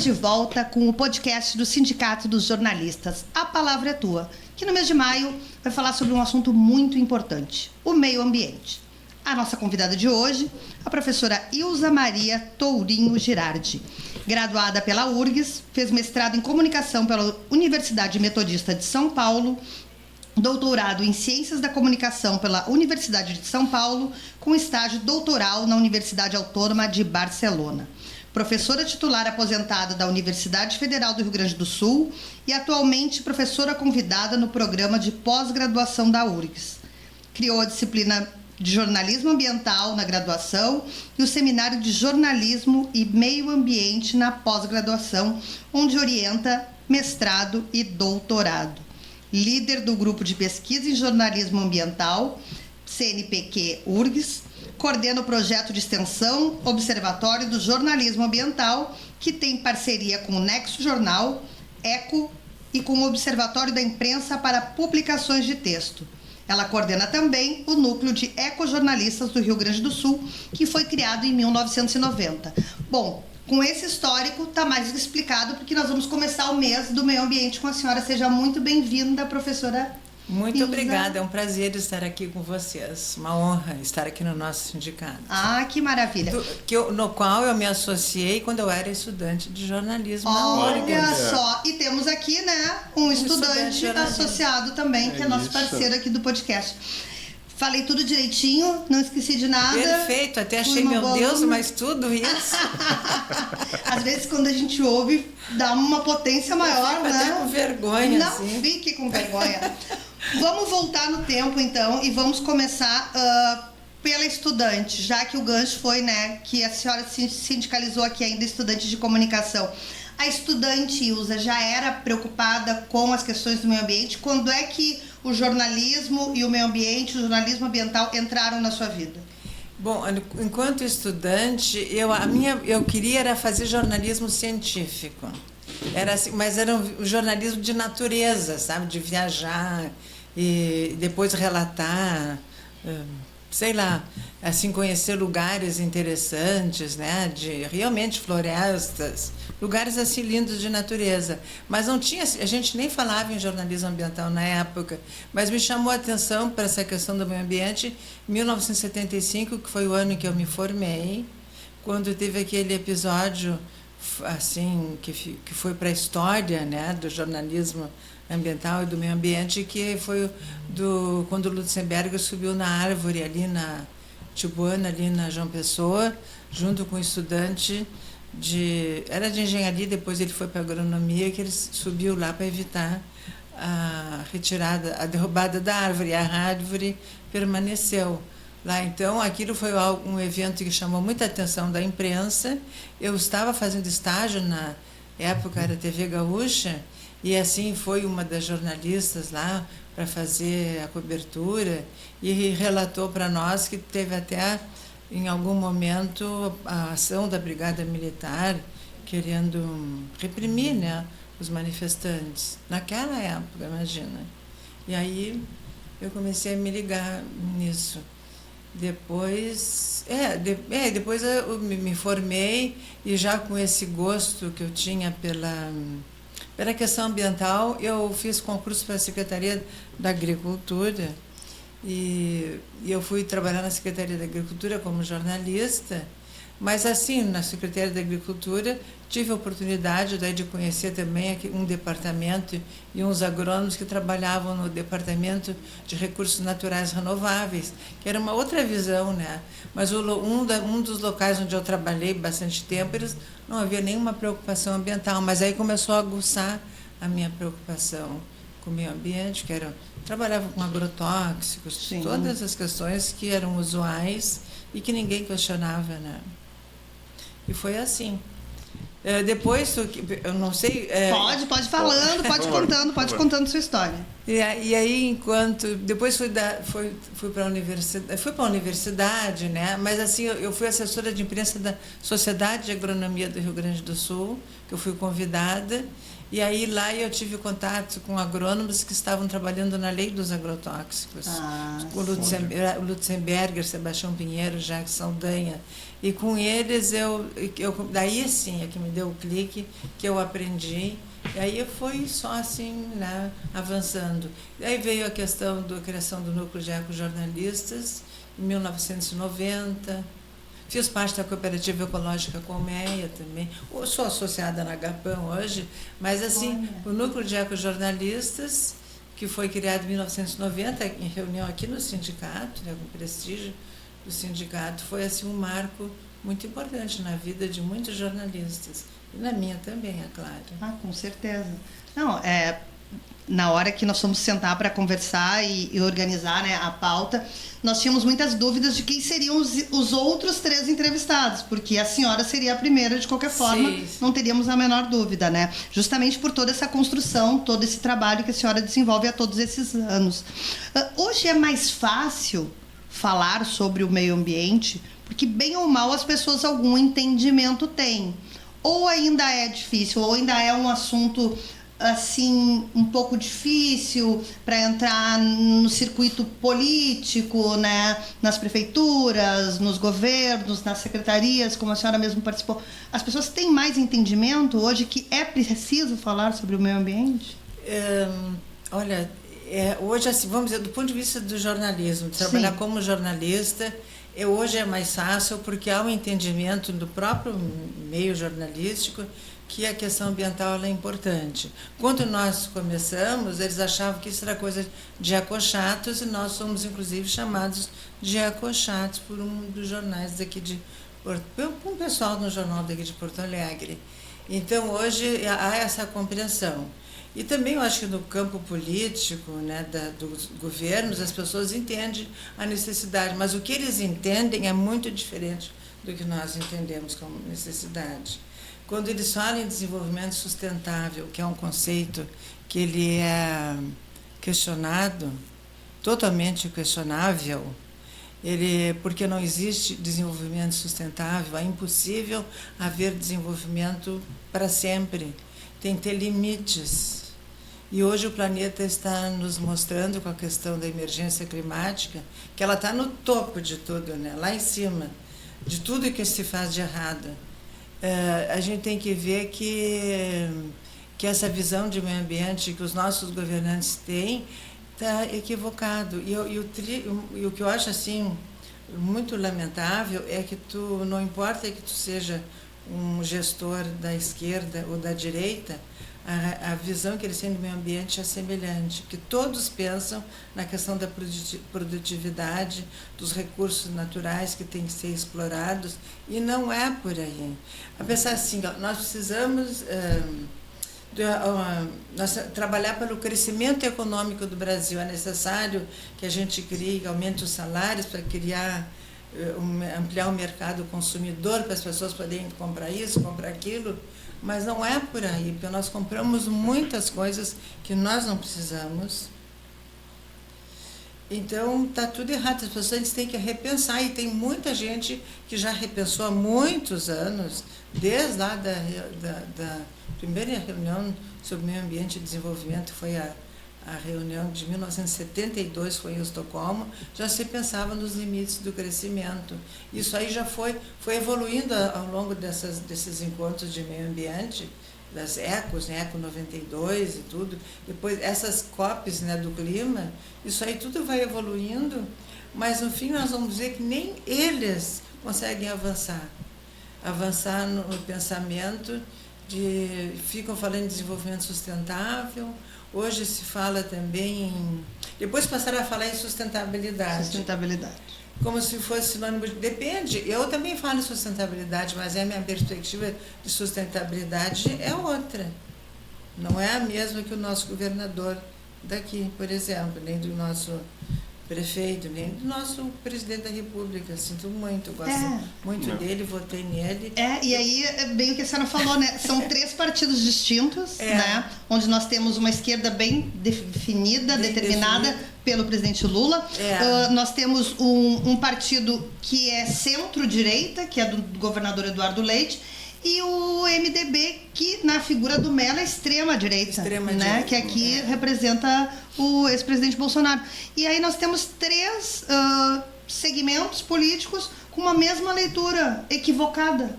Estamos de volta com o podcast do Sindicato dos Jornalistas, A Palavra é Tua, que no mês de maio vai falar sobre um assunto muito importante, o meio ambiente. A nossa convidada de hoje, a professora Ilza Maria Tourinho Girardi, graduada pela URGS, fez mestrado em comunicação pela Universidade Metodista de São Paulo, doutorado em Ciências da Comunicação pela Universidade de São Paulo, com estágio doutoral na Universidade Autônoma de Barcelona. Professora titular aposentada da Universidade Federal do Rio Grande do Sul e atualmente professora convidada no programa de pós-graduação da URGS. Criou a disciplina de jornalismo ambiental na graduação e o seminário de jornalismo e meio ambiente na pós-graduação, onde orienta mestrado e doutorado. Líder do grupo de pesquisa em jornalismo ambiental, CNPq-URGS, coordena o projeto de extensão Observatório do Jornalismo Ambiental, que tem parceria com o Nexo Jornal, ECO e com o Observatório da Imprensa para Publicações de Texto. Ela coordena também o Núcleo de Ecojornalistas do Rio Grande do Sul, que foi criado em 1990. Bom, com esse histórico está mais explicado, porque nós vamos começar o mês do meio ambiente com a senhora. Seja muito bem-vinda, professora. Muito obrigada, é um prazer estar aqui com vocês, uma honra estar aqui no nosso sindicato. Ah, que maravilha. No qual eu me associei quando eu era estudante de jornalismo. Olha só, e temos aqui, né, um estudante associado também, que é nosso parceiro aqui do podcast. Falei tudo direitinho, não esqueci de nada. Perfeito, até achei, meu Deus, mas tudo isso. Às vezes, quando a gente ouve, dá uma potência maior, né? Até com vergonha, não assim. Fique com vergonha. Vamos voltar no tempo, então, e vamos começar pela estudante, já que o gancho foi, né, que a senhora se sindicalizou aqui ainda estudante de comunicação. A estudante, Ilza, já era preocupada com as questões do meio ambiente? Quando é que o jornalismo e o meio ambiente, o jornalismo ambiental entraram na sua vida? Bom, enquanto estudante, eu queria era fazer jornalismo científico. Era assim, mas era um jornalismo de natureza, sabe? De viajar e depois relatar, sei lá, assim, conhecer lugares interessantes, né? De realmente florestas, lugares assim lindos de natureza. Mas não tinha, a gente nem falava em jornalismo ambiental na época, mas me chamou a atenção para essa questão do meio ambiente em 1975, que foi o ano em que eu me formei, quando teve aquele episódio assim que foi para a história, né, do jornalismo ambiental e do meio ambiente, que foi quando o Lutzenberger subiu na árvore ali na Tibuana, ali na João Pessoa, junto com um estudante era de engenharia, depois ele foi para agronomia, que ele subiu lá para evitar a retirada, a derrubada da árvore, e a árvore permaneceu lá. Então, aquilo foi um evento que chamou muita atenção da imprensa. Eu estava fazendo estágio na época, era TV Gaúcha, e assim foi uma das jornalistas lá para fazer a cobertura e relatou para nós que teve até, em algum momento, a ação da Brigada Militar querendo reprimir, né, os manifestantes. Naquela época, imagina. E aí eu comecei a me ligar nisso. Depois eu me formei e já com esse gosto que eu tinha pela questão ambiental, eu fiz concurso para a Secretaria da Agricultura e eu fui trabalhar na Secretaria da Agricultura como jornalista, mas assim, na Secretaria da Agricultura, tive a oportunidade de conhecer também um departamento e uns agrônomos que trabalhavam no Departamento de Recursos Naturais Renováveis, que era uma outra visão, né? Mas um dos locais onde eu trabalhei bastante tempo, eles não havia nenhuma preocupação ambiental, mas aí começou a aguçar a minha preocupação com o meio ambiente, trabalhava com agrotóxicos, sim, todas as questões que eram usuais e que ninguém questionava, né? E foi assim. Depois, eu não sei... Pode falando, pode contando sua história. E aí, depois fui para a universidade, né? Mas assim, eu fui assessora de imprensa da Sociedade de Agronomia do Rio Grande do Sul, que eu fui convidada, E aí lá eu tive contato com agrônomos que estavam trabalhando na lei dos agrotóxicos. Com o Lutzenberger, Sebastião Pinheiro, Jacques Saldanha. E com eles daí sim é que me deu o clique, que eu aprendi. E aí foi só assim, né, avançando. E aí veio a questão da criação do Núcleo de Ecojornalistas, em 1990. Fiz parte da Cooperativa Ecológica Colmeia também. Eu sou associada na Agapam hoje, mas assim, o Núcleo de Ecojornalistas, que foi criado em 1990, em reunião aqui no sindicato, né, com prestígio do sindicato, foi assim um marco muito importante na vida de muitos jornalistas. E na minha também, é claro. Com certeza. Não, na hora que nós fomos sentar para conversar e organizar, né, a pauta, nós tínhamos muitas dúvidas de quem seriam os outros 3 entrevistados, porque a senhora seria a primeira de qualquer forma, sim. Não teríamos a menor dúvida, né? Justamente por toda essa construção, todo esse trabalho que a senhora desenvolve há todos esses anos. Hoje é mais fácil falar sobre o meio ambiente, porque bem ou mal as pessoas algum entendimento têm. Ou ainda é difícil, ou ainda é um assunto assim um pouco difícil para entrar no circuito político, né, nas prefeituras, nos governos, nas secretarias, como a senhora mesmo participou. As pessoas têm mais entendimento hoje que é preciso falar sobre o meio ambiente? Olha, hoje, assim, vamos dizer, do ponto de vista do jornalismo, de trabalhar como jornalista, hoje é mais fácil porque há um entendimento do próprio meio jornalístico que a questão ambiental é importante. Quando nós começamos, eles achavam que isso era coisa de ecochatos e nós somos, inclusive, chamados de ecochatos por um dos jornais daqui por um pessoal no jornal daqui de Porto Alegre. Então, hoje, há essa compreensão. E também eu acho que no campo político, né, dos governos, as pessoas entendem a necessidade, mas o que eles entendem é muito diferente do que nós entendemos como necessidade. Quando eles falam em desenvolvimento sustentável, que é um conceito que ele é questionado, totalmente questionável, porque não existe desenvolvimento sustentável, é impossível haver desenvolvimento para sempre, tem que ter limites. E hoje o planeta está nos mostrando, com a questão da emergência climática, que ela está no topo de tudo, né? Lá em cima, de tudo que se faz de errado. A gente tem que ver que essa visão de meio ambiente que os nossos governantes têm está equivocado. E o que eu acho assim muito lamentável é que não importa que tu seja um gestor da esquerda ou da direita, a visão que eles têm do meio ambiente é semelhante, que todos pensam na questão da produtividade, dos recursos naturais que têm que ser explorados, e não é por aí. A pensar assim, nós precisamos trabalhar pelo crescimento econômico do Brasil, é necessário que a gente crie, aumente os salários para ampliar o mercado consumidor, para as pessoas poderem comprar isso, comprar aquilo, mas não é por aí, porque nós compramos muitas coisas que nós não precisamos. Então, está tudo errado. As pessoas têm que repensar, e tem muita gente que já repensou há muitos anos, desde lá da primeira reunião sobre meio ambiente e desenvolvimento, foi a reunião de 1972, foi em Estocolmo, já se pensava nos limites do crescimento. Isso aí já foi evoluindo ao longo desses encontros de meio ambiente, das ECOs, né, ECO 92 e tudo. Depois, essas COPs, né, do clima, isso aí tudo vai evoluindo, mas no fim nós vamos dizer que nem eles conseguem avançar no pensamento, ficam falando em desenvolvimento sustentável. Hoje se fala também depois passaram a falar em sustentabilidade. Como se fosse sinônimo de... Depende, eu também falo em sustentabilidade, mas a minha perspectiva de sustentabilidade é outra. Não é a mesma que o nosso governador daqui, por exemplo, nem do nosso prefeito, nem do nosso presidente da República. Sinto muito, gosto muito dele, votei nele. E aí, bem o que a senhora falou, né? São 3 partidos distintos, né? Onde nós temos uma esquerda bem definida, determinada pelo presidente Lula. Nós temos um partido que é centro-direita, que é do governador Eduardo Leite, e o MDB, que na figura do Mello é extrema-direita, né? Que aqui representa o ex-presidente Bolsonaro. E aí nós temos 3 segmentos políticos com uma mesma leitura equivocada.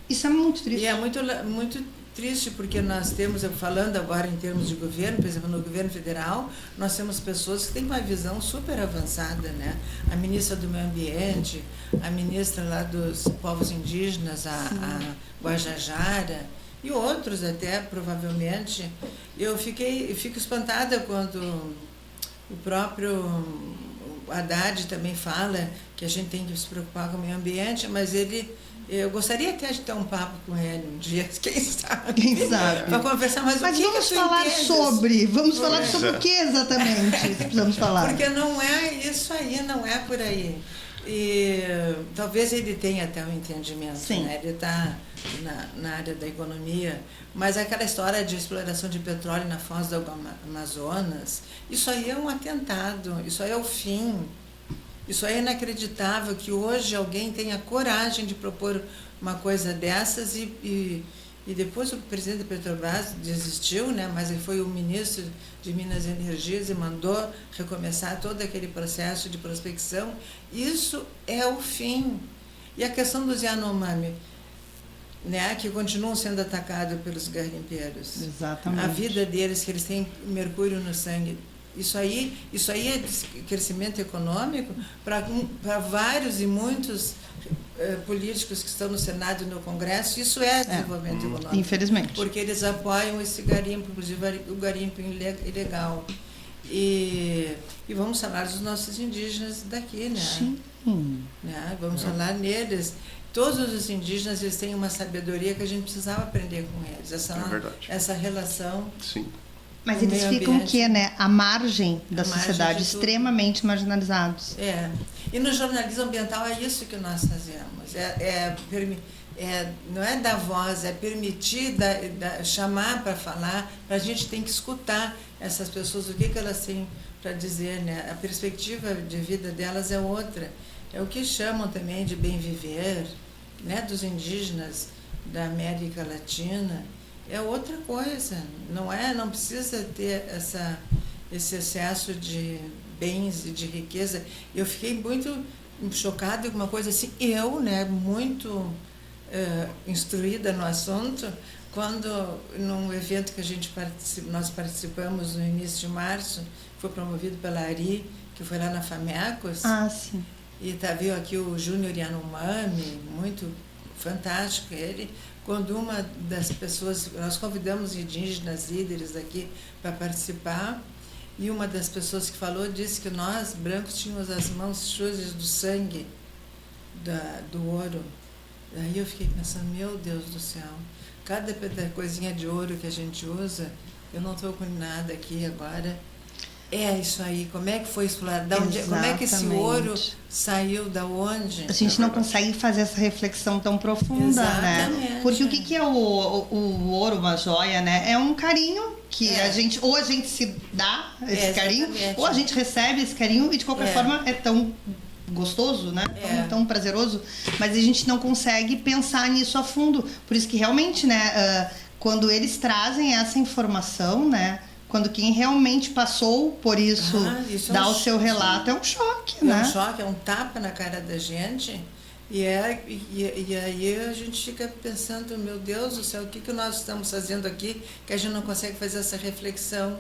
Isso é muito triste. E é muito triste, porque nós temos, falando agora em termos de governo, por exemplo, no governo federal, nós temos pessoas que têm uma visão super avançada, né? A ministra do Meio Ambiente, a ministra lá dos povos indígenas, a Guajajara, e outros até, provavelmente. Eu fico espantada quando o próprio Haddad também fala que a gente tem que se preocupar com o meio ambiente, mas eu gostaria até de ter um papo com ele um dia, quem sabe? Quem sabe? Para conversar, mas o que vamos que falar sobre? Vamos falar sobre o que exatamente precisamos falar? Porque não é isso aí, não é por aí. E talvez ele tenha até um entendimento, Sim. né? Ele está na área da economia, mas aquela história de exploração de petróleo na foz do Amazonas, isso aí é um atentado, isso aí é o fim. Isso aí é inacreditável que hoje alguém tenha coragem de propor uma coisa dessas e depois o presidente da Petrobras desistiu, né? Mas ele foi o ministro de Minas e Energias e mandou recomeçar todo aquele processo de prospecção. Isso é o fim. E a questão dos Yanomami, né? Que continuam sendo atacados pelos garimpeiros. Exatamente. A vida deles, que eles têm mercúrio no sangue. Isso aí é crescimento econômico para vários e muitos políticos que estão no Senado e no Congresso. Isso é desenvolvimento econômico. Infelizmente. Porque eles apoiam esse garimpo, inclusive o garimpo ilegal. E vamos falar dos nossos indígenas daqui, né? Sim. Né? Vamos falar neles. Todos os indígenas, eles têm uma sabedoria que a gente precisava aprender com eles. Essa relação. Sim. Mas eles ficam o quê, né? À margem da sociedade, extremamente marginalizados. E no jornalismo ambiental é isso que nós fazemos. Não é dar voz, é permitir, chamar para falar, para a gente tem que escutar essas pessoas, o que elas têm para dizer, né? A perspectiva de vida delas é outra. É o que chamam também de bem viver, né? Dos indígenas da América Latina. É outra coisa, não precisa ter esse excesso de bens e de riqueza. Eu fiquei muito chocada com uma coisa assim, né, muito instruída no assunto, quando num evento que nós participamos no início de março, foi promovido pela Ari, que foi lá na Famecos. Sim. E viu aqui o Júnior Yanomami, muito fantástico ele. Quando uma das pessoas, nós convidamos indígenas, líderes daqui para participar, e uma das pessoas que falou disse que nós, brancos, tínhamos as mãos sujas do sangue do ouro. Aí eu fiquei pensando, meu Deus do céu, cada coisinha de ouro que a gente usa, eu não estou com nada aqui agora. É isso aí, como é que foi explorado? Como é que esse ouro saiu, da onde? A gente não consegue fazer essa reflexão tão profunda, né? Porque o que é o ouro, uma joia, né? É um carinho que a gente se dá esse carinho, ou a gente recebe esse carinho e de qualquer forma é tão gostoso, né? Tão prazeroso, mas a gente não consegue pensar nisso a fundo. Por isso que realmente, né, quando eles trazem essa informação, né? Quando quem realmente passou por isso dá o seu relato, é um choque, né? É um choque, é um tapa na cara da gente. E aí a gente fica pensando, meu Deus do céu, o que nós estamos fazendo aqui que a gente não consegue fazer essa reflexão?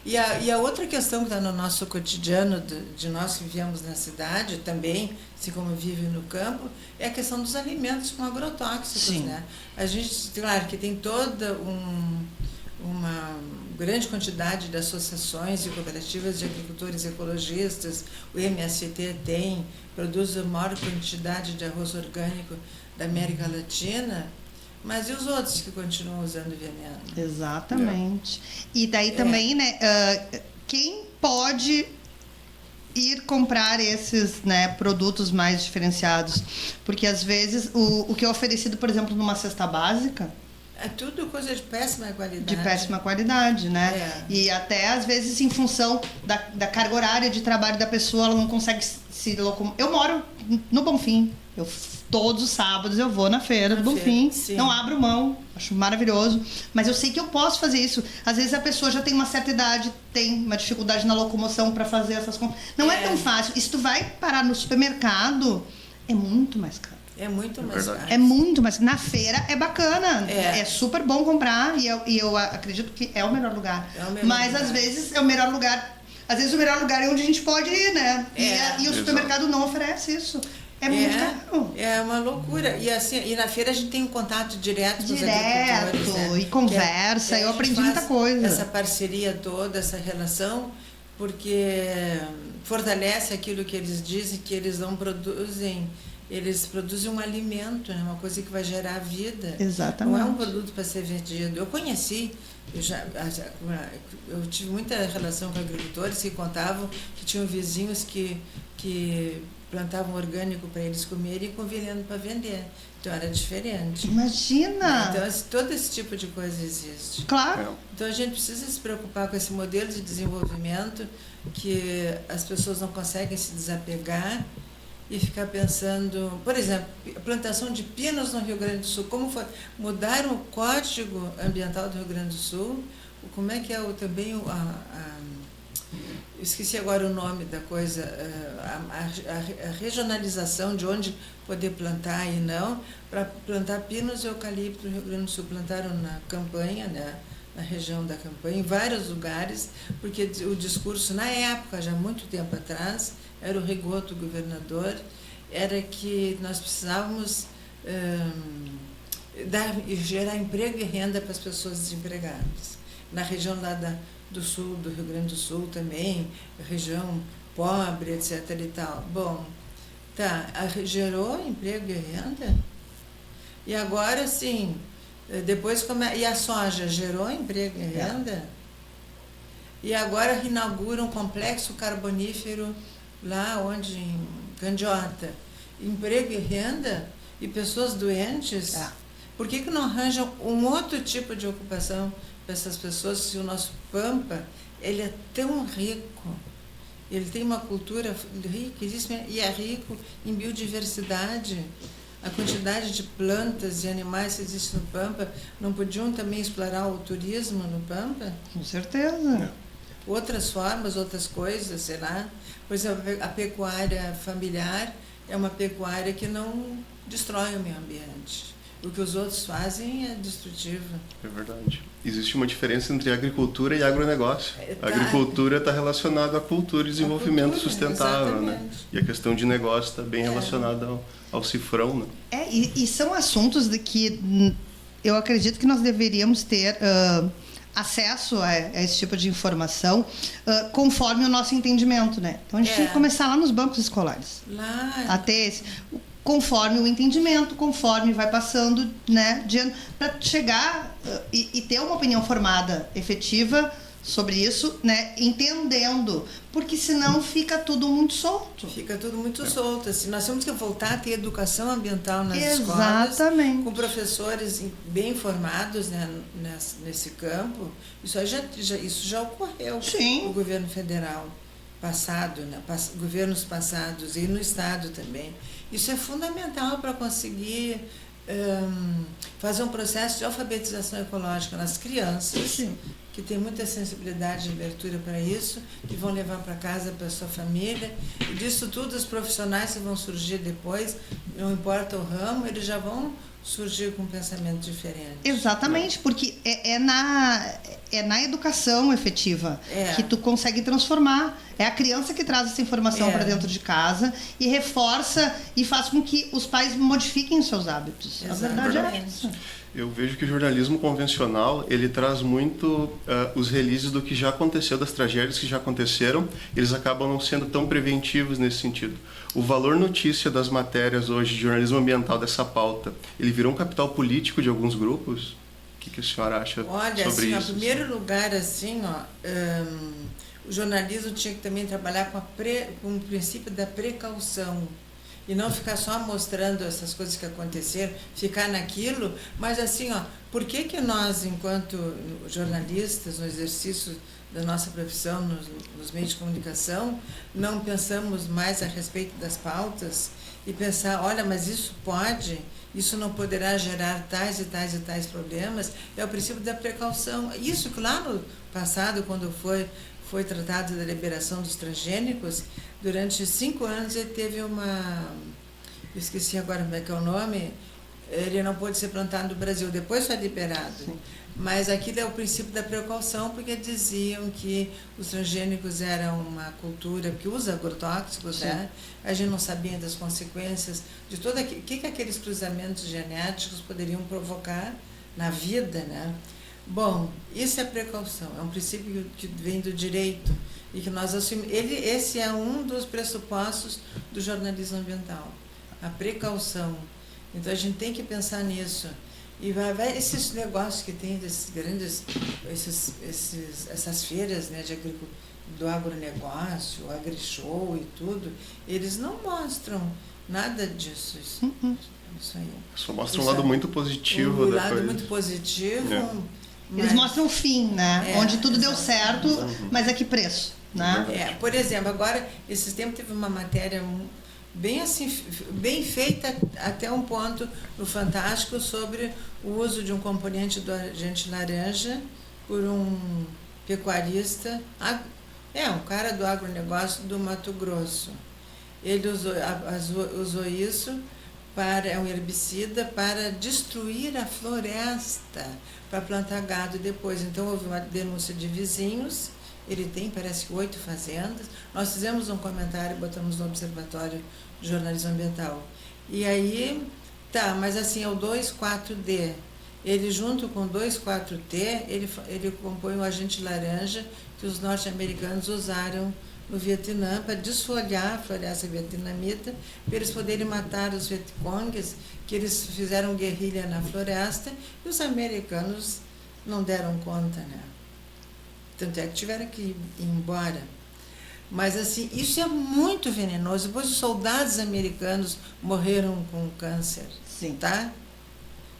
E a outra questão que está no nosso cotidiano, de nós que vivemos na cidade também, assim como vive no campo, é a questão dos alimentos com agrotóxicos, né? A gente, claro que tem toda uma grande quantidade de associações e cooperativas de agricultores ecologistas, o MST produz a maior quantidade de arroz orgânico da América Latina, mas e os outros que continuam usando veneno? Exatamente. E daí também, né, quem pode ir comprar esses, né, produtos mais diferenciados? Porque às vezes o que é oferecido, por exemplo, numa cesta básica, É tudo coisa de péssima qualidade. De péssima qualidade, né? E até, às vezes, em função da carga horária de trabalho da pessoa, ela não consegue se locomover. Eu moro no Bonfim. Todos os sábados eu vou na feira do Bonfim. Não abro mão. Acho maravilhoso. Mas eu sei que eu posso fazer isso. Às vezes a pessoa já tem uma certa idade, tem uma dificuldade na locomoção para fazer essas compras. Não é tão fácil. E se tu vai parar no supermercado, é muito mais caro. É muito mais caro. É muito mais. Na feira é bacana. É super bom comprar. E eu acredito que é o melhor lugar. Mas às vezes é o melhor lugar. Às vezes o melhor lugar é onde a gente pode ir, né? E o supermercado não oferece isso. É muito caro. É uma loucura. E, assim, e na feira a gente tem um contato direto com os agricultores, né? E conversa. Eu aprendi muita coisa. Essa parceria toda, essa relação, porque fortalece aquilo que eles dizem, que eles não produzem. Eles produzem um alimento, né? Uma coisa que vai gerar vida. Exatamente. Não é um produto para ser vendido. Eu conheci, eu tive muita relação com agricultores que contavam que tinham vizinhos que plantavam orgânico para eles comerem e com veneno para vender. Então era diferente. Imagina! Então todo esse tipo de coisa existe. Claro. Então a gente precisa se preocupar com esse modelo de desenvolvimento que as pessoas não conseguem se desapegar e ficar pensando, por exemplo, a plantação de pinos no Rio Grande do Sul, como foi? Mudaram o Código Ambiental do Rio Grande do Sul, como é que é também eu esqueci agora o nome da coisa, a regionalização de onde poder plantar e não, para plantar pinos e eucalipto no Rio Grande do Sul. Plantaram na campanha, né, na região da campanha, em vários lugares, porque o discurso, na época, já há muito tempo atrás, era o rigor do governador, era que nós precisávamos gerar emprego e renda para as pessoas desempregadas. Na região lá do sul, do Rio Grande do Sul também, região pobre, etc. e tal. Bom, gerou emprego e renda? E agora, sim, depois e a soja gerou emprego e renda? E agora inaugura um complexo carbonífero lá onde, em Candiota. Emprego e renda? E pessoas doentes? Por que não arranjam um outro tipo de ocupação para essas pessoas, se o nosso Pampa ele é tão rico, ele tem uma cultura riquíssima e é rico em biodiversidade, a quantidade de plantas e animais que existe no Pampa, não podiam também explorar o turismo no Pampa? Com certeza. Outras formas, outras coisas, sei lá. Por exemplo, a pecuária familiar é uma pecuária que não destrói o meio ambiente. O que os outros fazem é destrutivo. É verdade. Existe uma diferença entre agricultura e agronegócio. A agricultura está relacionada à cultura e desenvolvimento sustentável, né? E a questão de negócio está bem relacionada ao cifrão, né? E são assuntos de que eu acredito que nós deveríamos ter acesso a esse tipo de informação conforme o nosso entendimento, né? Então a gente tem que começar lá nos bancos escolares. A ter esse... conforme o entendimento, conforme vai passando, né, para chegar e ter uma opinião formada, efetiva sobre isso, né, entendendo, porque senão fica tudo muito solto. Fica tudo muito solto. Assim, nós temos que voltar a ter educação ambiental nas escolas, com professores bem formados, né, nesse campo. Isso já ocorreu no governo federal passado, né, governos passados e no estado também. Isso é fundamental para conseguir fazer um processo de alfabetização ecológica nas crianças, que tem muita sensibilidade e abertura para isso, que vão levar para casa, para a sua família. E disso tudo, os profissionais que vão surgir depois, não importa o ramo, eles já vão surgir com um pensamento diferente. Exatamente, porque é na educação efetiva que tu consegue transformar. É a criança que traz essa informação para dentro de casa e reforça e faz com que os pais modifiquem os seus hábitos. A verdade é essa. Eu vejo que o jornalismo convencional, ele traz muito os releases do que já aconteceu, das tragédias que já aconteceram, eles acabam não sendo tão preventivos nesse sentido. O valor notícia das matérias hoje de jornalismo ambiental dessa pauta, ele virou um capital político de alguns grupos? O que a senhora acha sobre isso? Em primeiro lugar, o jornalismo tinha que também trabalhar com o princípio da precaução. e não ficar só mostrando essas coisas que aconteceram, ficar naquilo, mas assim, ó, por que que nós, enquanto jornalistas, no exercício da nossa profissão, nos meios de comunicação, não pensamos mais a respeito das pautas e pensar, olha, mas isso não poderá gerar tais e tais e tais problemas, é o princípio da precaução. Isso que lá no passado, quando foi tratado da liberação dos transgênicos, durante 5 anos ele teve eu esqueci agora como é que é o nome, ele não pôde ser plantado no Brasil, depois foi liberado. Sim. Mas aquilo é o princípio da precaução, porque diziam que os transgênicos eram uma cultura que usa agrotóxicos, né? A gente não sabia das consequências de todo aquilo, o que aqueles cruzamentos genéticos poderiam provocar na vida, né? Bom, isso é precaução, é um princípio que vem do direito e que nós assumimos. Esse é um dos pressupostos do jornalismo ambiental, a precaução. Então a gente tem que pensar nisso. E vai esses negócios que tem desses grandes, essas feiras, né, do agronegócio, o agrishow e tudo, eles não mostram nada disso. Isso aí. Só mostra um lado muito positivo. Um lado muito positivo. Eles mostram o fim, né? Onde tudo deu certo, mas a que preço, né? Por exemplo, agora, esses tempos teve uma matéria bem assim, bem feita até um ponto no Fantástico sobre o uso de um componente do agente laranja por um pecuarista, um cara do agronegócio do Mato Grosso. Ele usou isso é um herbicida para destruir a floresta, para plantar gado depois. Então houve uma denúncia de vizinhos. Ele tem, parece que 8 fazendas. Nós fizemos um comentário, botamos no Observatório de Jornalismo Ambiental. E aí, mas assim, é o 2,4-D. Ele, junto com o 2,4-T, ele compõe o agente laranja que os norte-americanos usaram no Vietnã para desfolhar a floresta vietnamita, para eles poderem matar os vietcongues, que eles fizeram guerrilha na floresta, e os americanos não deram conta, né? Tanto é que tiveram que ir embora. Mas, assim, isso é muito venenoso. Depois os soldados americanos morreram com câncer. Sim. Tá?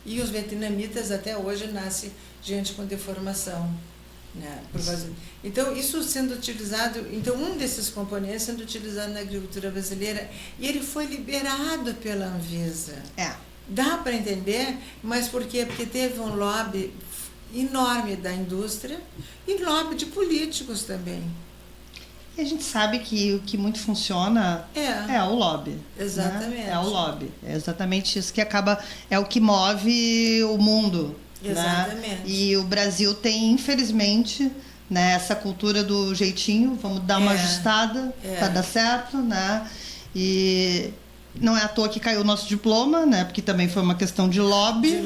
E os vietnamitas, até hoje, nasce gente com deformação. Né? Então, isso sendo utilizado... Então, um desses componentes sendo utilizado na agricultura brasileira, e ele foi liberado pela Anvisa. Dá para entender, mas por quê? Porque teve um lobby enorme da indústria e lobby de políticos também. E a gente sabe que o que muito funciona é o lobby. Exatamente. Né? É o lobby. É exatamente isso que é o que move o mundo. Exatamente. Né? E o Brasil tem, infelizmente, né, essa cultura do jeitinho, vamos dar uma ajustada para dar certo, né? E não é à toa que caiu o nosso diploma, né? Porque também foi uma questão de lobby.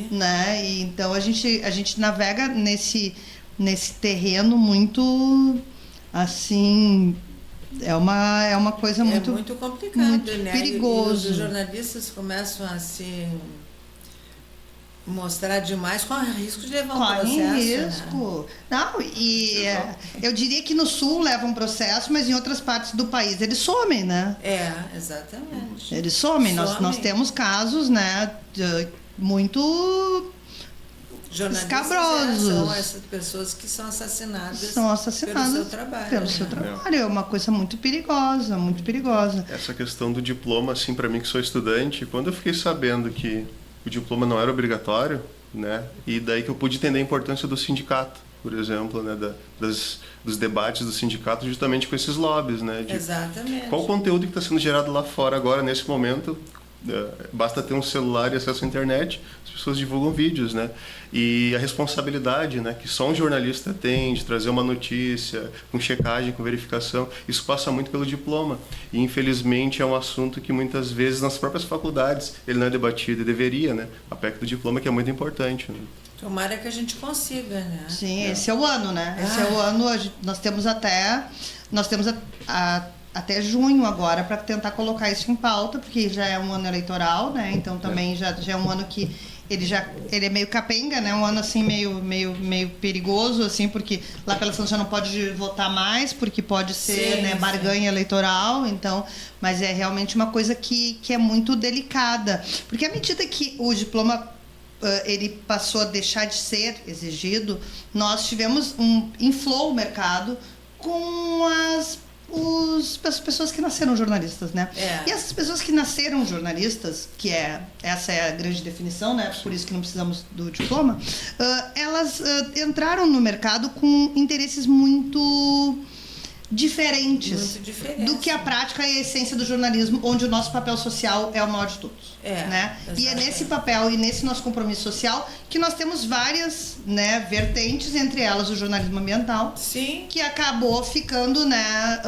Né? E então a gente navega nesse terreno muito, assim, é uma coisa muito... É muito complicado, muito né? perigoso. E os jornalistas começam a se mostrar demais, corre risco de levar um processo. Corre risco. Né? Não, e eu diria que no Sul leva um processo, mas em outras partes do país eles somem, né? Exatamente. Eles somem. Nós temos casos, né, muito escabrosos. São essas pessoas que são assassinadas pelo seu trabalho. É uma coisa muito perigosa, muito perigosa. Essa questão do diploma, assim, para mim que sou estudante, quando eu fiquei sabendo que o diploma não era obrigatório, né? E daí que eu pude entender a importância do sindicato, por exemplo, né? Dos debates do sindicato justamente com esses lobbies, né? Exatamente. Qual o conteúdo que está sendo gerado lá fora agora, nesse momento? Basta ter um celular e acesso à internet, as pessoas divulgam vídeos, né? E a responsabilidade, né, que só um jornalista tem de trazer uma notícia com checagem, com verificação, isso passa muito pelo diploma. E infelizmente é um assunto que muitas vezes nas próprias faculdades ele não é debatido, e deveria, né? A PEC do diploma que é muito importante, né? Tomara que a gente consiga, né? Sim, esse é o ano, né? Esse é o ano, nós temos até junho agora para tentar colocar isso em pauta, porque já é um ano eleitoral, né? Então também já é um ano que ele é meio capenga, né? Um ano assim meio perigoso, assim, porque lá pela São já não pode votar mais, porque pode ser, Sim, né, barganha eleitoral, então, mas é realmente uma coisa que é muito delicada, porque à medida que o diploma ele passou a deixar de ser exigido, nós tivemos um inflow no mercado com as pessoas que nasceram jornalistas, né? E essas pessoas que nasceram jornalistas, essa é a grande definição, né? Por isso que não precisamos do diploma, elas entraram no mercado com interesses muito diferentes do que a prática e a essência do jornalismo, onde o nosso papel social é o maior de todos. Né? E é nesse papel e nesse nosso compromisso social que nós temos várias, né, vertentes, entre elas o jornalismo ambiental, que acabou ficando, né,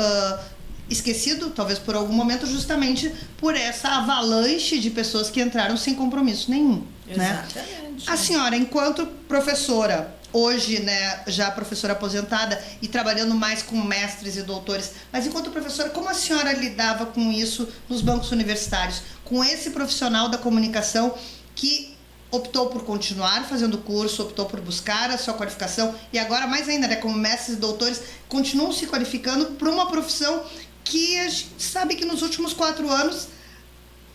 esquecido, talvez por algum momento, justamente por essa avalanche de pessoas que entraram sem compromisso nenhum. Exatamente. Né? A senhora, enquanto professora, hoje, né, já professora aposentada e trabalhando mais com mestres e doutores, mas enquanto professora, como a senhora lidava com isso nos bancos universitários, com esse profissional da comunicação que optou por continuar fazendo curso, optou por buscar a sua qualificação e agora, mais ainda, né, como mestres e doutores, continuam se qualificando para uma profissão que a gente sabe que nos últimos 4 anos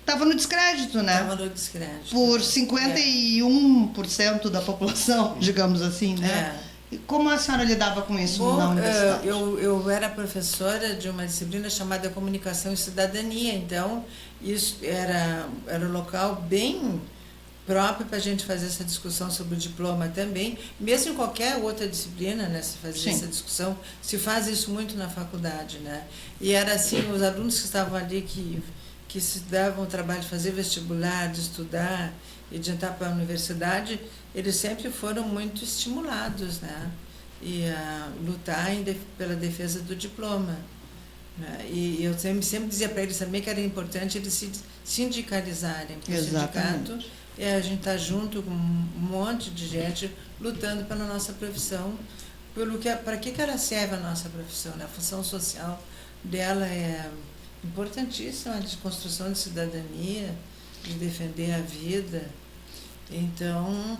estava no descrédito, né? Estava no descrédito. Por 51% da população, digamos assim, né? E como a senhora lidava com isso na universidade? Eu era professora de uma disciplina chamada Comunicação e Cidadania, então isso era um local bem próprio para a gente fazer essa discussão sobre o diploma também, mesmo em qualquer outra disciplina, né, se fazer essa discussão, se faz isso muito na faculdade, né? E era assim, os alunos que estavam ali que se davam o trabalho de fazer vestibular, de estudar e de entrar para a universidade, eles sempre foram muito estimulados, né? E a lutar pela defesa do diploma. Né? E eu sempre dizia para eles também que era importante eles se sindicalizarem, porque o sindicato a gente está junto com um monte de gente lutando pela nossa profissão, para que ela serve a nossa profissão, né? A função social dela é importantíssima, de construção de cidadania, de defender a vida. Então,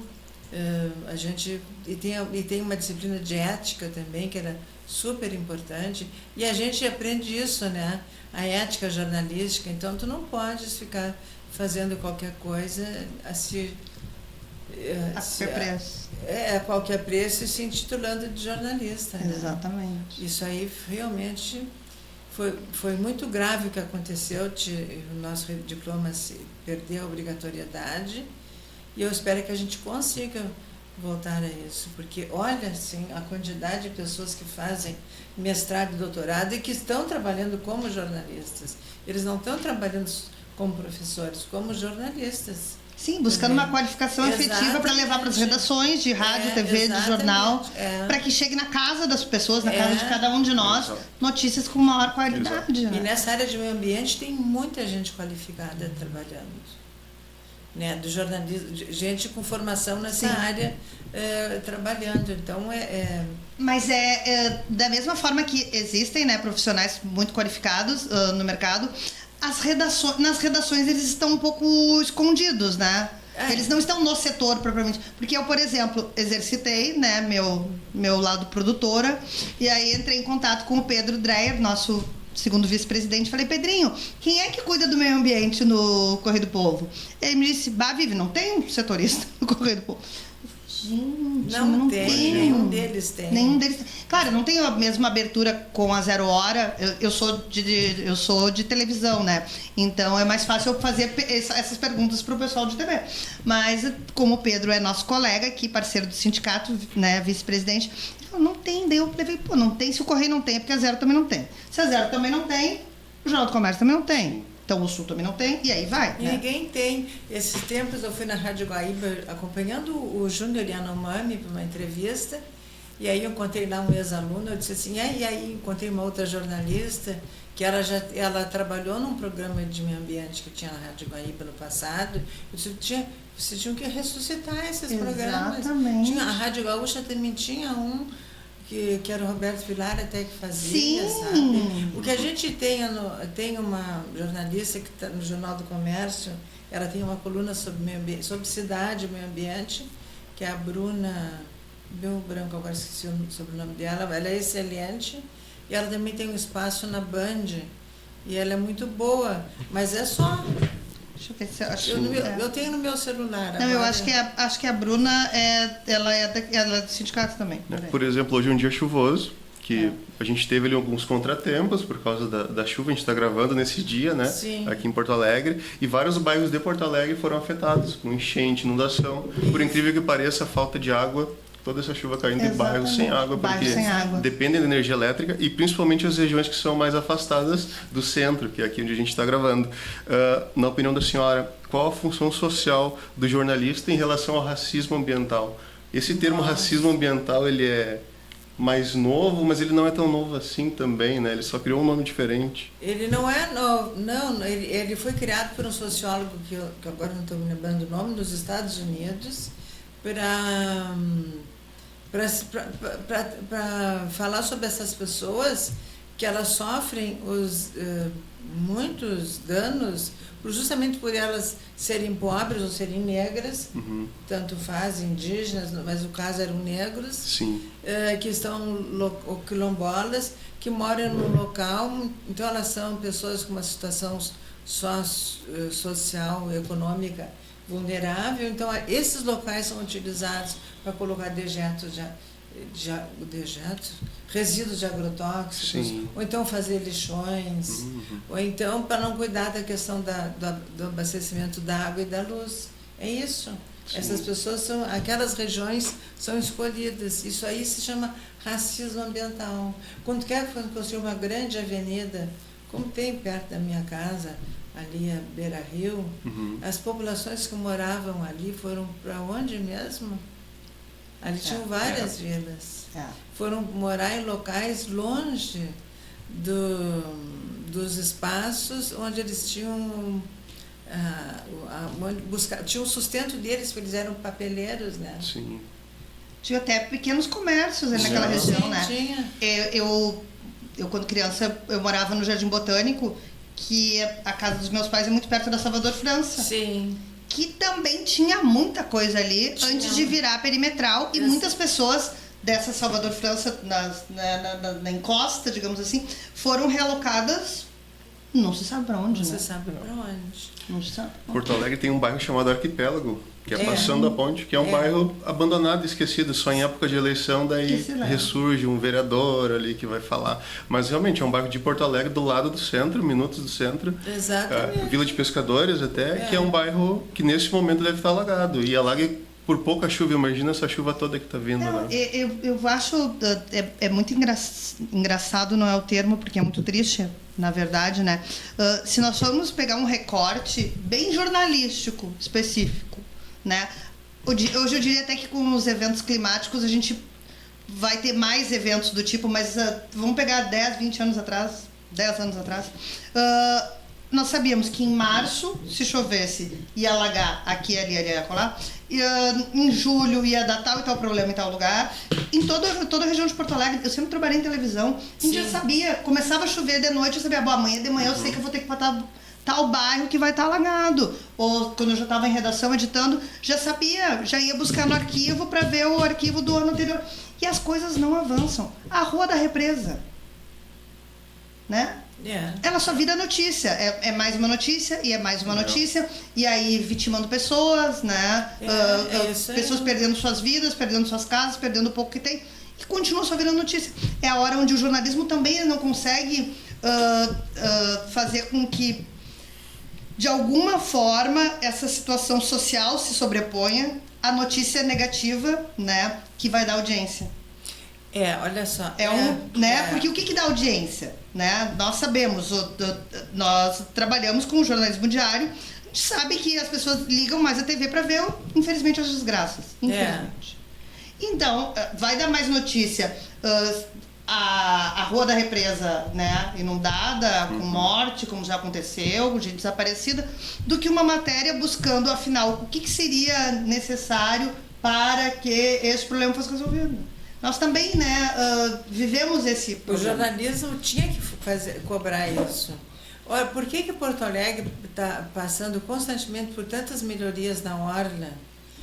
a gente... E tem uma disciplina de ética também, que era super importante, e a gente aprende isso, né? A ética jornalística. Então, tu não podes ficar fazendo qualquer coisa a qualquer preço e se intitulando de jornalista. Né? Exatamente. Isso aí realmente... Foi muito grave o que aconteceu, o nosso diploma perdeu a obrigatoriedade, e eu espero que a gente consiga voltar a isso, porque olha assim, a quantidade de pessoas que fazem mestrado e doutorado e que estão trabalhando como jornalistas. Eles não estão trabalhando como professores, como jornalistas. Sim, buscando uma qualificação efetiva para levar para as redações de rádio, TV, de jornal, para que chegue na casa das pessoas, na casa de cada um de nós, notícias com maior qualidade. Né? E nessa área de meio ambiente tem muita gente qualificada trabalhando. Né? Do jornalismo, gente com formação nessa área trabalhando. Então Mas da mesma forma que existem, né, profissionais muito qualificados no mercado, nas redações eles estão um pouco escondidos, né? Eles não estão no setor propriamente. Porque eu, por exemplo, exercitei, né, meu lado produtora, e aí entrei em contato com o Pedro Dreyer, nosso segundo vice-presidente. Falei, Pedrinho, quem é que cuida do meio ambiente no Correio do Povo? Ele me disse, Vivi, não tem um setorista no Correio do Povo. Gente, não tem. Nenhum deles tem. Claro, não tenho a mesma abertura com a 0 Hora. Eu sou de televisão, né? Então é mais fácil eu fazer essas perguntas para o pessoal de TV. Mas como o Pedro é nosso colega aqui, parceiro do sindicato, né, vice-presidente, ele falou, não tem. Daí eu levei, não tem. Se o Correio não tem, é porque a 0 também não tem. Se a 0 também não tem, o Jornal do Comércio também não tem. Então o Sul também não tem, e aí vai. E ninguém tem. Esses tempos eu fui na Rádio Guaíba acompanhando o Júnior Yanomami para uma entrevista, e aí eu encontrei lá um ex-aluno, eu disse assim, e aí encontrei uma outra jornalista, que ela trabalhou num programa de meio ambiente que tinha na Rádio Guaíba no passado. Eu disse, vocês tinham que ressuscitar esses programas. Exatamente. A Rádio Gaúcha também tinha um que era o Roberto Vilar até que fazia, Sim. sabe? O que a gente tem uma jornalista que está no Jornal do Comércio, ela tem uma coluna sobre meio ambiente, sobre cidade e meio ambiente, que é a Bruna, meu branco, agora esqueci sobre o nome dela, ela é excelente, e ela também tem um espaço na Band, e ela é muito boa, mas é só... Deixa eu ver se eu acho. Eu tenho no meu celular. Não, eu agora. acho que a Bruna ela é do sindicato também. Por exemplo, hoje é um dia chuvoso, que a gente teve ali alguns contratempos por causa da chuva, a gente está gravando nesse dia, né? Sim. Aqui em Porto Alegre, e vários bairros de Porto Alegre foram afetados, com enchente, inundação. Por incrível que pareça, a falta de água, toda essa chuva caindo em bairros sem água, porque Bairros sem água. dependem da energia elétrica, e principalmente as regiões que são mais afastadas do centro, que é aqui onde a gente está gravando. Na opinião da senhora, qual a função social do jornalista em relação ao racismo ambiental? Esse termo racismo ambiental, ele é mais novo, mas ele não é tão novo assim também, né? Ele só criou um nome diferente. Ele não é novo, não, ele foi criado por um sociólogo que agora não estou me lembrando o nome, nos Estados Unidos, para falar sobre essas pessoas que elas sofrem muitos danos justamente por elas serem pobres ou serem negras, tanto faz, indígenas, mas no caso eram negros. Sim. Que estão quilombolas, que moram num local, então elas são pessoas com uma situação social, econômica vulnerável, então esses locais são utilizados para colocar resíduos de agrotóxicos, Sim. ou então fazer lixões, ou então para não cuidar da questão do abastecimento da água e da luz. É isso. Sim. Essas pessoas aquelas regiões são escolhidas. Isso aí se chama racismo ambiental. Quando quer construir uma grande avenida, como tem perto da minha casa, ali a Beira Rio, as populações que moravam ali foram para onde mesmo? Ali tinham várias vilas. Foram morar em locais longe dos espaços onde eles tinham tinha o sustento deles, porque eles eram papeleiros, né? Sim. Tinha até pequenos comércios ali naquela região, Sim, né? tinha. Eu, quando criança, eu morava no Jardim Botânico, que a casa dos meus pais é muito perto da Salvador França. Sim. Que também tinha muita coisa ali antes de virar perimetral, e muitas pessoas dessa Salvador França, na encosta, digamos assim, foram realocadas, não se sabe para onde, Não né? se sabe para onde. Não se sabe. Porto Alegre tem um bairro chamado Arquipélago, que é passando a ponte, que é um bairro abandonado, esquecido, só em época de eleição, daí ressurge um vereador ali que vai falar. Mas realmente é um bairro de Porto Alegre, do lado do centro, minutos do centro. Exatamente. Vila de Pescadores até, que é um bairro que nesse momento deve estar alagado. E alaga por pouca chuva, imagina essa chuva toda que está vindo, Não, né? eu acho, é muito engraçado, não é o termo, porque é muito triste, na verdade, né? Se nós formos pegar um recorte bem jornalístico, específico, né? Hoje eu diria até que com os eventos climáticos a gente vai ter mais eventos do tipo, mas vamos pegar 10 anos atrás, nós sabíamos que em março, se chovesse, ia alagar aqui, ali, acolá. Em julho ia dar tal e tal problema em tal lugar. Em toda a região de Porto Alegre, eu sempre trabalhei em televisão, a gente já sabia, começava a chover de noite, eu sabia, amanhã de manhã eu sei que eu vou ter que botar tal bairro que vai estar alagado. Ou quando eu já estava em redação editando, já sabia, já ia buscar no arquivo para ver o arquivo do ano anterior. E as coisas não avançam. A Rua da Represa, né? Ela só vira notícia, é mais uma notícia e é mais uma notícia, e aí vitimando pessoas, né? Pessoas perdendo suas vidas, perdendo suas casas, perdendo o pouco que tem, e continua só virando notícia. É a hora onde o jornalismo também não consegue fazer com que, de alguma forma, essa situação social se sobreponha à notícia negativa, né? Que vai dar audiência. Olha só. Porque o que dá audiência? Né? Nós sabemos, nós trabalhamos com o jornalismo diário, a gente sabe que as pessoas ligam mais a TV para ver, infelizmente, as desgraças. Infelizmente. Então, vai dar mais notícia a Rua da Represa, né, inundada, com morte, como já aconteceu, gente desaparecida, do que uma matéria buscando, afinal, o que seria necessário para que esse problema fosse resolvido. Nós também, né, vivemos esse O problema. jornalismo tinha que cobrar isso. Olha, por que Porto Alegre está passando constantemente por tantas melhorias na orla?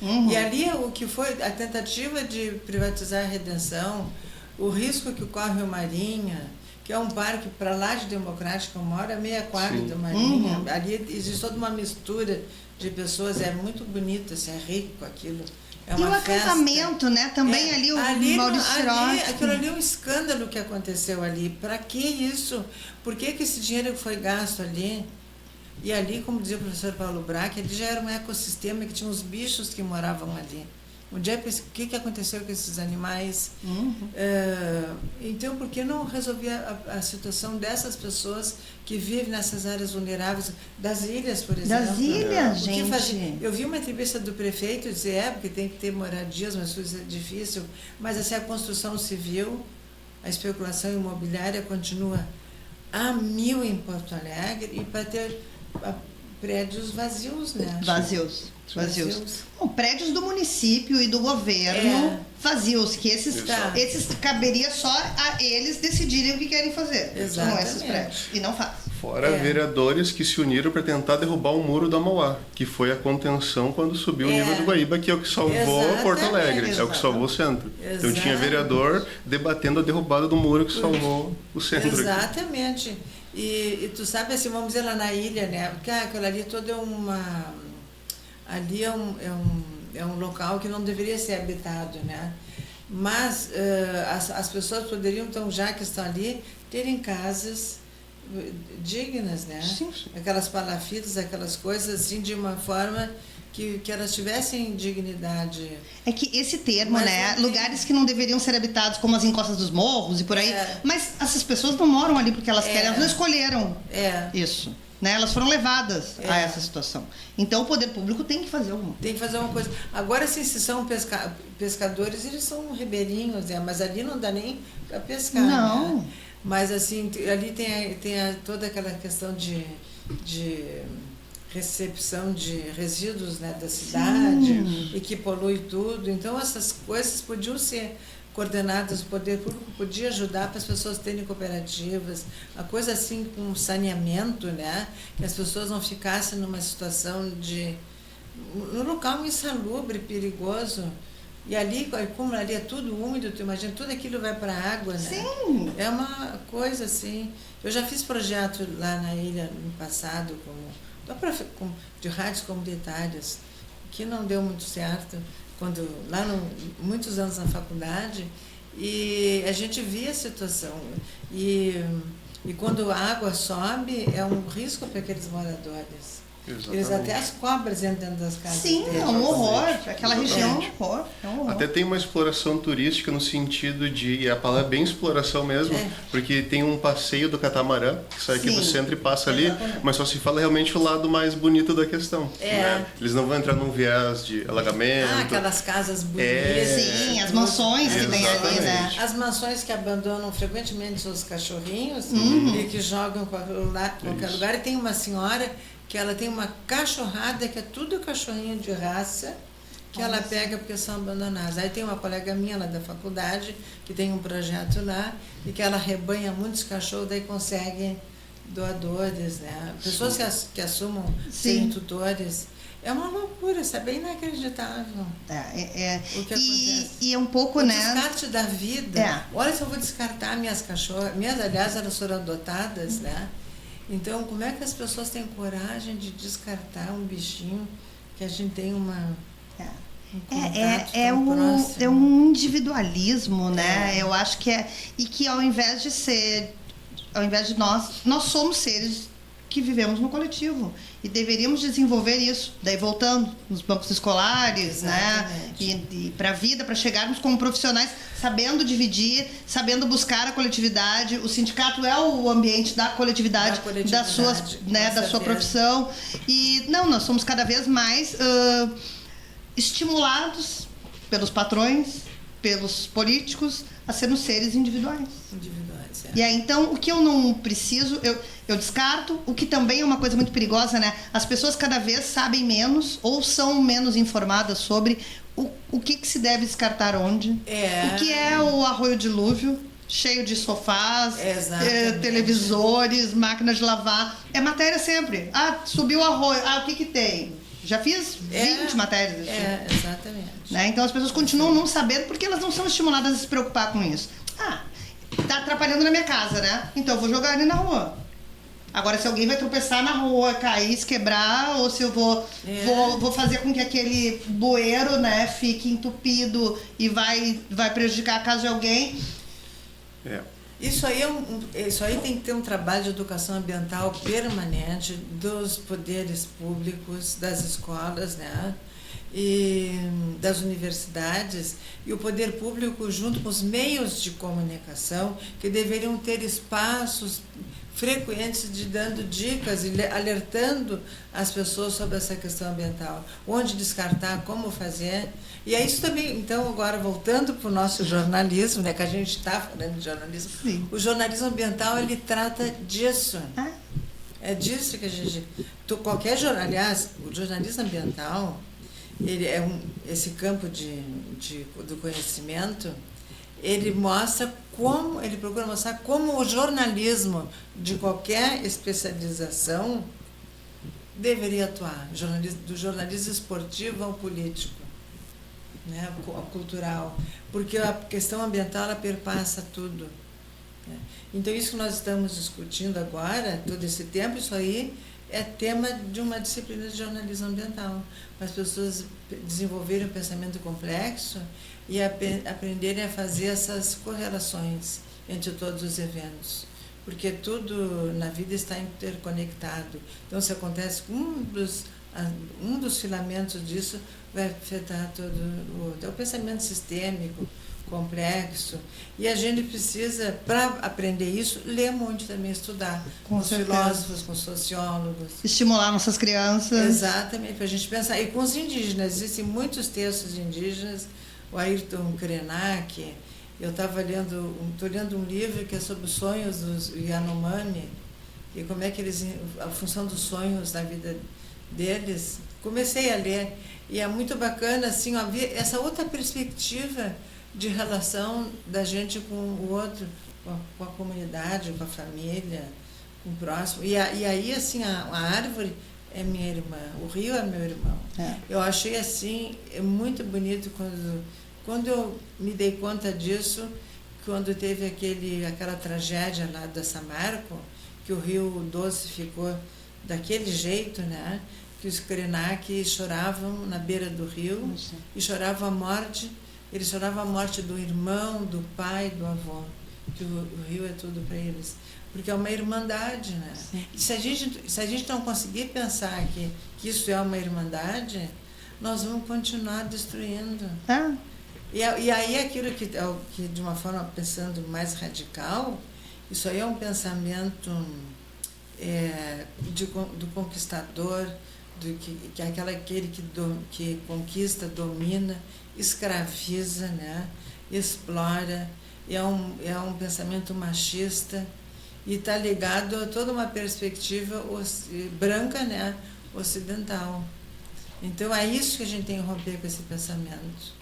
Uhum. E ali o que foi a tentativa de privatizar a Redenção, o risco que corre o Marinha, que é um parque para lá de Democrática, uma hora meia quadra do Marinha. Uhum. Ali existe toda uma mistura de pessoas, é muito bonito, assim, é rico aquilo. É E o uma festa. acampamento, né? Também ali o Maurício Sirotsky. Aquilo ali é um escândalo que aconteceu ali. Para que isso? Por que esse dinheiro foi gasto ali? E ali, como dizia o professor Paulo Braque, ali já era um ecossistema que tinha os bichos que moravam ali. O que aconteceu com esses animais? Então, por que não resolver a situação dessas pessoas que vivem nessas áreas vulneráveis, das ilhas, por exemplo? Das ilhas, O que gente. fazer? Eu vi uma entrevista do prefeito dizer, porque tem que ter moradias, mas isso é difícil, mas assim, a construção civil, a especulação imobiliária continua a 1000 em Porto Alegre e para ter prédios vazios, né? Vazios. Bom, prédios do município e do governo vazios, que esses caberia só a eles decidirem o que querem fazer com esses prédios. E não fazem. Fora vereadores que se uniram para tentar derrubar o muro da Mauá, que foi a contenção quando subiu o nível do Guaíba, que é o que salvou Porto Alegre, é o que salvou o centro. Então tinha vereador debatendo a derrubada do muro que salvou o centro. Exatamente. E tu sabe assim, vamos dizer lá na ilha, né? Porque aquela ali toda é uma... Ali é um local que não deveria ser habitado, né? Mas as pessoas poderiam, então, já que estão ali, terem casas dignas, né? Sim. Aquelas palafitas, aquelas coisas assim, de uma forma que elas tivessem dignidade. É que esse termo, né? Lugares que não deveriam ser habitados, como as encostas dos morros e por aí. Mas essas pessoas não moram ali porque elas querem, elas não escolheram isso. Né? Elas foram levadas a essa situação. Então o poder público tem que fazer alguma coisa. Tem que fazer uma coisa. Agora, se são pescadores, eles são ribeirinhos, né? Mas ali não dá nem para pescar. Não. Né? Mas assim, ali tem toda aquela questão de recepção de resíduos, né, da cidade e que polui tudo. Então essas coisas podiam ser coordenadas, o poder público podia ajudar para as pessoas terem cooperativas, a coisa assim com saneamento, né, que as pessoas não ficassem numa situação num local insalubre, perigoso. E ali, como ali é tudo úmido, tu imagina, tudo aquilo vai para a água, né? Sim. É uma coisa assim. Eu já fiz projeto lá na ilha no passado, de rádios comunitárias, que não deu muito certo, muitos anos na faculdade, e a gente via a situação. E quando a água sobe, é um risco para aqueles moradores. Exatamente. Eles até as cobras entram dentro das casas. Sim, deles. é um horror. Aquela região é um horror. Até tem uma exploração turística no sentido de, a palavra é bem exploração mesmo, porque tem um passeio do catamarã, que sai aqui do centro e passa ali, mas só se fala realmente o lado mais bonito da questão. Né? Eles não vão entrar num viés de alagamento. Aquelas casas bonitas. Sim, as mansões que tem ali, né? As mansões que abandonam frequentemente seus cachorrinhos e que jogam em qualquer lugar. E tem uma senhora que ela tem uma cachorrada que é tudo cachorrinho de raça, que ela pega porque são abandonados. Aí tem uma colega minha lá da faculdade que tem um projeto lá e que ela rebanha muitos cachorros, daí consegue doadores, né? Pessoas que assumam serem tutores. É uma loucura, isso é bem inacreditável. O que acontece. E é um pouco, né? O descarte da vida. Olha, se eu vou descartar minhas cachorras. Aliás, elas foram adotadas, né? Então, como é que as pessoas têm coragem de descartar um bichinho que a gente tem é um individualismo, né? Eu acho que e que ao invés de nós somos seres que vivemos no coletivo e deveríamos desenvolver isso, daí voltando nos bancos escolares, né? E para a vida, para chegarmos como profissionais sabendo dividir, sabendo buscar a coletividade. O sindicato é o ambiente da coletividade, da sua profissão. E nós somos cada vez mais estimulados pelos patrões, pelos políticos a sermos seres individuais. Individuais, E aí, então, o que eu não preciso, eu descarto, o que também é uma coisa muito perigosa, né? As pessoas cada vez sabem menos ou são menos informadas sobre o que se deve descartar onde. O que é o arroio dilúvio, cheio de sofás, televisores, máquinas de lavar. É matéria sempre. Ah, subiu o arroio. Ah, o que tem? Já fiz 20 matérias. Exatamente. Né? Então as pessoas continuam não sabendo porque elas não são estimuladas a se preocupar com isso. Ah, tá atrapalhando na minha casa, né? Então eu vou jogar ali na rua. Agora, se alguém vai tropeçar na rua, cair, se quebrar, ou se eu vou fazer com que aquele bueiro, né, fique entupido e vai prejudicar a casa de alguém. Isso aí tem que ter um trabalho de educação ambiental permanente dos poderes públicos, das escolas, né? E das universidades, e o poder público junto com os meios de comunicação, que deveriam ter espaços frequentes de dando dicas e alertando as pessoas sobre essa questão ambiental, onde descartar, como fazer. E é isso também, então, agora voltando para o nosso jornalismo, né, que a gente está falando de jornalismo, Sim. O jornalismo ambiental, ele trata disso. É disso que a gente... Qualquer jornal, aliás, o jornalismo ambiental, ele é esse campo do conhecimento, ele procura mostrar como o jornalismo de qualquer especialização deveria atuar, do jornalismo esportivo ao político, né, ao cultural, porque a questão ambiental ela perpassa tudo. Né? Então isso que nós estamos discutindo agora, todo esse tempo, isso aí é tema de uma disciplina de jornalismo ambiental, para as pessoas desenvolverem um pensamento complexo e aprenderem a fazer essas correlações entre todos os eventos, porque tudo na vida está interconectado. Então, se acontece um dos filamentos disso, vai afetar todo o outro. É o pensamento sistêmico, complexo, e a gente precisa, para aprender isso, ler muito também, estudar com os filósofos, com os sociólogos. Estimular nossas crianças. Exatamente, para a gente pensar. E com os indígenas, existem muitos textos indígenas, o Ayrton Krenak, eu estou lendo um livro que é sobre os sonhos dos Yanomami, e como é que a função dos sonhos na vida deles. Comecei a ler, e é muito bacana, assim, ó, ver essa outra perspectiva de relação da gente com o outro, com a comunidade, com a família, com o próximo. E aí, assim, a árvore é minha irmã, o rio é meu irmão. Eu achei, assim, muito bonito quando eu me dei conta disso, quando teve aquela tragédia lá da Samarco, que o Rio Doce ficou daquele jeito, né? Que os Krenak choravam na beira do rio e choravam a morte. Eles choravam a morte do irmão, do pai, do avô, que o rio é tudo para eles. Porque é uma irmandade, né? E se a gente não conseguir pensar que isso é uma irmandade, nós vamos continuar destruindo. E aí aquilo que, de uma forma, pensando mais radical, isso aí é um pensamento do conquistador, aquele que conquista, domina, escraviza, né? Explora, é um pensamento machista e está ligado a toda uma perspectiva branca, né? Ocidental. Então é isso que a gente tem que romper com esse pensamento,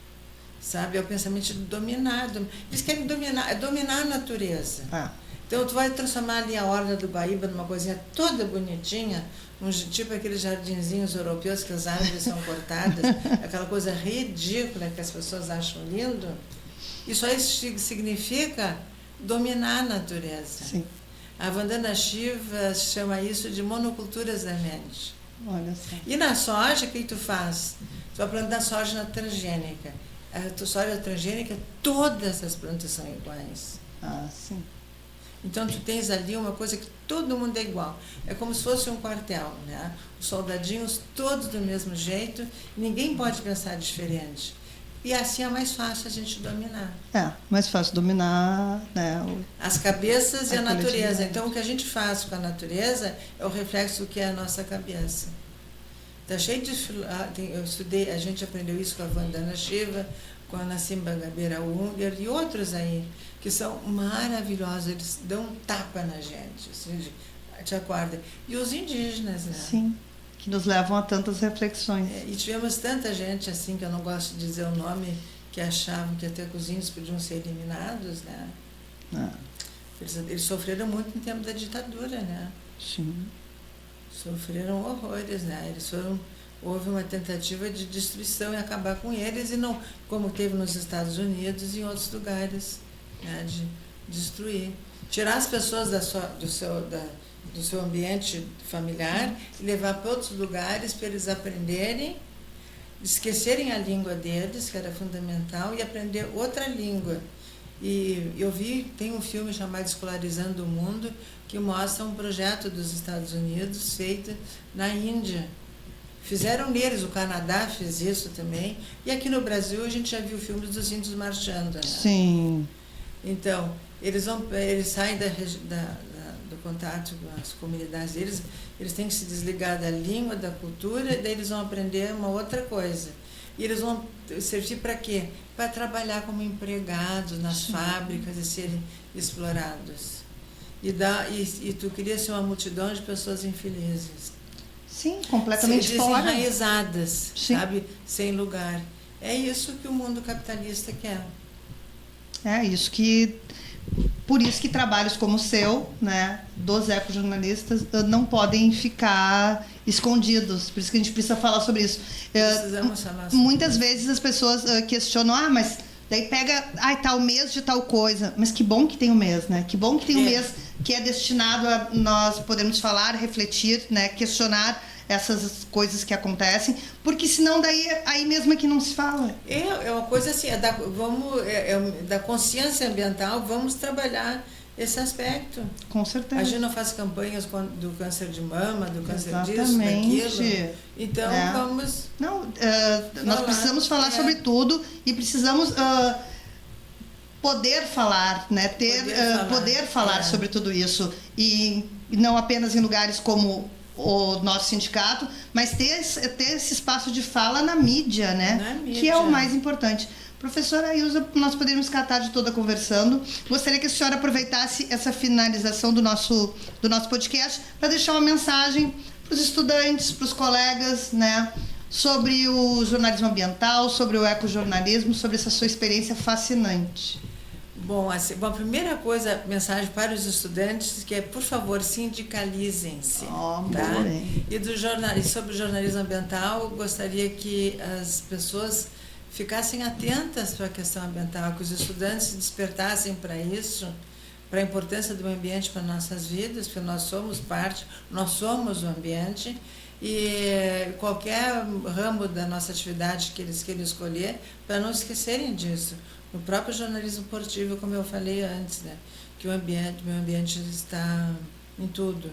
sabe? É o pensamento de dominar. Eles querem dominar a natureza. Então tu vai transformar ali a orla do Guaíba numa coisinha toda bonitinha, tipo aqueles jardinzinhos europeus que as árvores são cortadas, aquela coisa ridícula que as pessoas acham lindo. Isso aí significa dominar a natureza. Sim. A Vandana Shiva chama isso de monoculturas da mente. Olha só. E na soja, o que tu faz? Tu vai plantar soja transgênica. A soja transgênica, todas as plantas são iguais. Sim. Então, tu tens ali uma coisa que todo mundo é igual. É como se fosse um quartel, né? Os soldadinhos todos do mesmo jeito, ninguém pode pensar diferente. E assim é mais fácil a gente dominar. Mais fácil dominar, né? As cabeças e a natureza. Então, o que a gente faz com a natureza é o reflexo do que é a nossa cabeça. Tá cheio de... eu estudei, a gente aprendeu isso com a Vandana Shiva, com a Nassim Bagabeira Unger e outros aí, que são maravilhosos, eles dão um tapa na gente, assim, te acorda. E os indígenas, né? Sim, que nos levam a tantas reflexões. E tivemos tanta gente, assim, que eu não gosto de dizer o nome, que achavam que até os índios podiam ser eliminados, né? Eles sofreram muito no tempo da ditadura, né? Sim. Sofreram horrores, né? Houve uma tentativa de destruição e acabar com eles, e não, como teve nos Estados Unidos e em outros lugares, né? De destruir. Tirar as pessoas do seu ambiente familiar e levar para outros lugares para eles aprenderem, esquecerem a língua deles, que era fundamental, e aprender outra língua. E eu tem um filme chamado Escolarizando o Mundo, que mostra um projeto dos Estados Unidos feito na Índia. Fizeram neles, o Canadá fez isso também, e aqui no Brasil a gente já viu filmes dos índios marchando, né? Sim. Então, eles saem do contato com as comunidades deles, eles têm que se desligar da língua, da cultura, e daí eles vão aprender uma outra coisa. E eles vão servir para quê? Para trabalhar como empregados nas fábricas e serem explorados. E tu queria ser uma multidão de pessoas infelizes. Sim, completamente fora. Desenraizadas, sabe? Sem lugar. É isso que o mundo capitalista quer. É isso que... Por isso que trabalhos como o seu, né, dos ecojornalistas, não podem ficar escondidos. Por isso que a gente precisa falar sobre isso. Precisamos falar sobre muitas vezes as pessoas questionam, mas daí pega, tá o mês de tal coisa. Mas que bom que tem o mês, né? Que bom que tem o mês que é destinado a nós podermos falar, refletir, né, questionar essas coisas que acontecem, porque senão daí aí mesmo é que não se fala. É uma coisa assim, da consciência ambiental, vamos trabalhar esse aspecto. Com certeza. A gente não faz campanhas do câncer de mama, do câncer Exatamente. disso, daquilo. Então vamos... Não, nós precisamos falar sobre tudo e precisamos poder falar, né? Poder falar sobre tudo isso. E não apenas em lugares como o nosso sindicato, mas ter esse espaço de fala na mídia, né? Na mídia. Que é o mais importante. Professora Ilza, nós poderíamos ficar a tarde toda conversando. Gostaria que a senhora aproveitasse essa finalização do nosso podcast para deixar uma mensagem para os estudantes, para os colegas, né? Sobre o jornalismo ambiental, sobre o ecojornalismo, sobre essa sua experiência fascinante. Bom, a primeira coisa, mensagem para os estudantes, que é, por favor, sindicalizem-se. Tá? E sobre o jornalismo ambiental, gostaria que as pessoas ficassem atentas para a questão ambiental, que os estudantes se despertassem para isso, para a importância do meio ambiente para nossas vidas, porque nós somos o ambiente, e qualquer ramo da nossa atividade que eles queiram escolher, para não esquecerem disso. No próprio jornalismo esportivo, como eu falei antes, né? Que o meio ambiente está em tudo.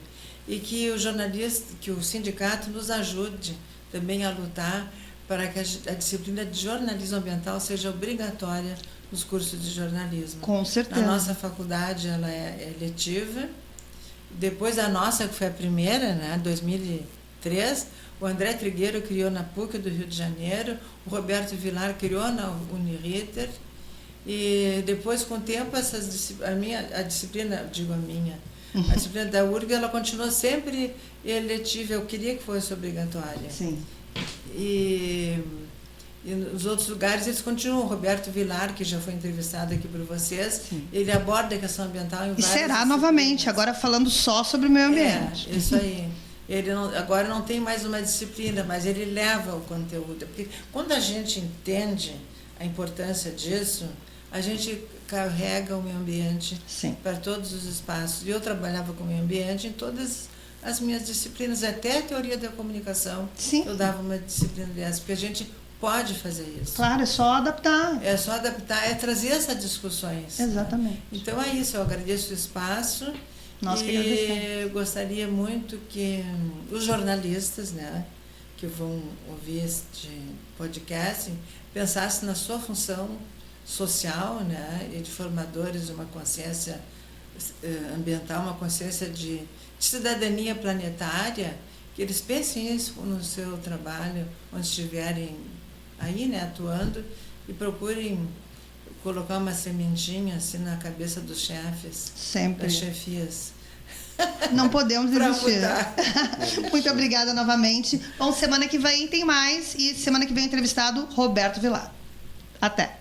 E que o sindicato nos ajude também a lutar para que a disciplina de jornalismo ambiental seja obrigatória nos cursos de jornalismo. Com certeza. A nossa faculdade ela é eletiva. Depois da nossa, que foi a primeira, né? 2003, o André Trigueiro criou na PUC do Rio de Janeiro, o Roberto Vilar criou na Uniriter. E depois, com o tempo, a disciplina da URG, ela continuou sempre eletiva. Eu queria que fosse obrigatória. Sim. E nos outros lugares eles continuam. O Roberto Vilar, que já foi entrevistado aqui por vocês, ele aborda a questão ambiental em várias será novamente, agora falando só sobre o meio ambiente. Isso aí. Agora não tem mais uma disciplina, mas ele leva o conteúdo. Porque quando a gente entende a importância disso, a gente carrega o meio ambiente para todos os espaços. E eu trabalhava com o meio ambiente em todas as minhas disciplinas, até a teoria da comunicação. Eu dava uma disciplina dessa, porque a gente pode fazer isso. Claro, é só adaptar. É só adaptar, é trazer essas discussões. Exatamente. Então é isso, eu agradeço o espaço. Nós que agradecemos. Gostaria muito que os jornalistas, né, que vão ouvir este podcast, pensassem na sua função social, né, e de formadores de uma consciência ambiental, uma consciência de cidadania planetária, que eles pensem isso no seu trabalho, onde estiverem aí, né, atuando, e procurem colocar uma sementinha assim na cabeça dos chefes, Sempre. das chefias. Não podemos desistir. Pra Muito obrigada novamente. Bom, semana que vem tem mais. E semana que vem entrevistado Roberto Vilar. Até.